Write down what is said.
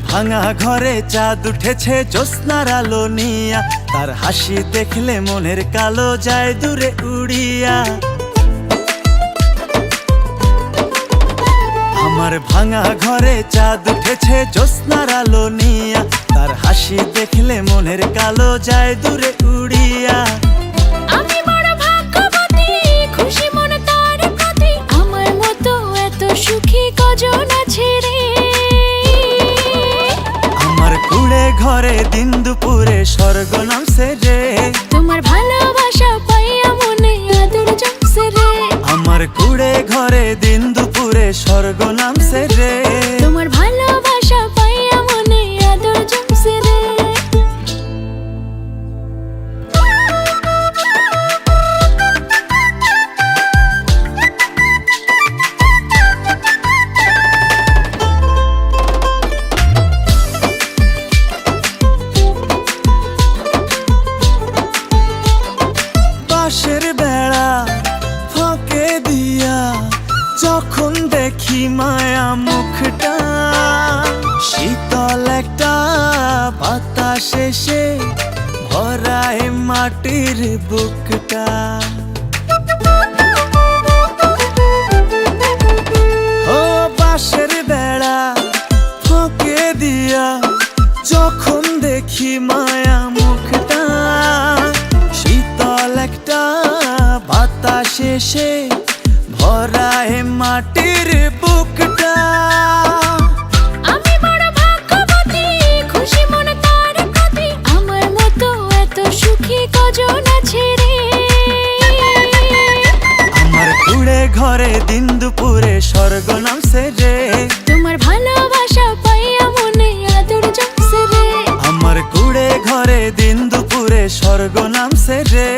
ভাঙা ঘরে চাঁদ উঠেছে জ্যোৎস্নার আলো নিয়া, তার হাসি দেখলে মনের কালো যায় দূরে উড়িয়া। আমার ভাঙা ঘরে চাঁদ উঠেছে জ্যোৎস্নার আলো নিয়া, তার হাসি দেখলে মনের কালো যায় দূরে উড়িয়া। আমি বড় ভাগ্যবতী, খুশি মনে তার প্রতি, আমার মতো এত সুখী কজন আছে রে। আমার কুড়ে ঘরে দিন দুপুরে স্বর্গ নামছে রে, তোমার ভালোবাসা পাইয়া মনে আদর জমছে রে। আমার কুড়ে ঘরে দিন দুপুরে স্বর্গ নামছে রে, তোমার ভালোবাসা পাইয়া মনে আদর জমছে রে। বাঁশের বেড়া ফাঁকে দিয়া যখন দেখি মায়া মুখটা, শীতল একটা বাতাস এসে ভরায় মাটির বুকটা। ও বাঁশের বেড়া ফাঁকে দিয়া যখন দেখি মায়া মুখটা, শীতল একটা বাতাস এসে ভরায় মাটির বুকটা। আমি বড় ভাগ্যবতী, খুশি মনে তার প্রতি, আমার মতো এত সুখী কজন আছে রে। আমার কুড়ে ঘরে দিন দুপুরে স্বর্গ নামছে রে, তোমার ভালোবাসা পাইয়া মনে আদর জমছে রে। আমার কুড়ে ঘরে দিন দুপুরে স্বর্গ নামছে রে।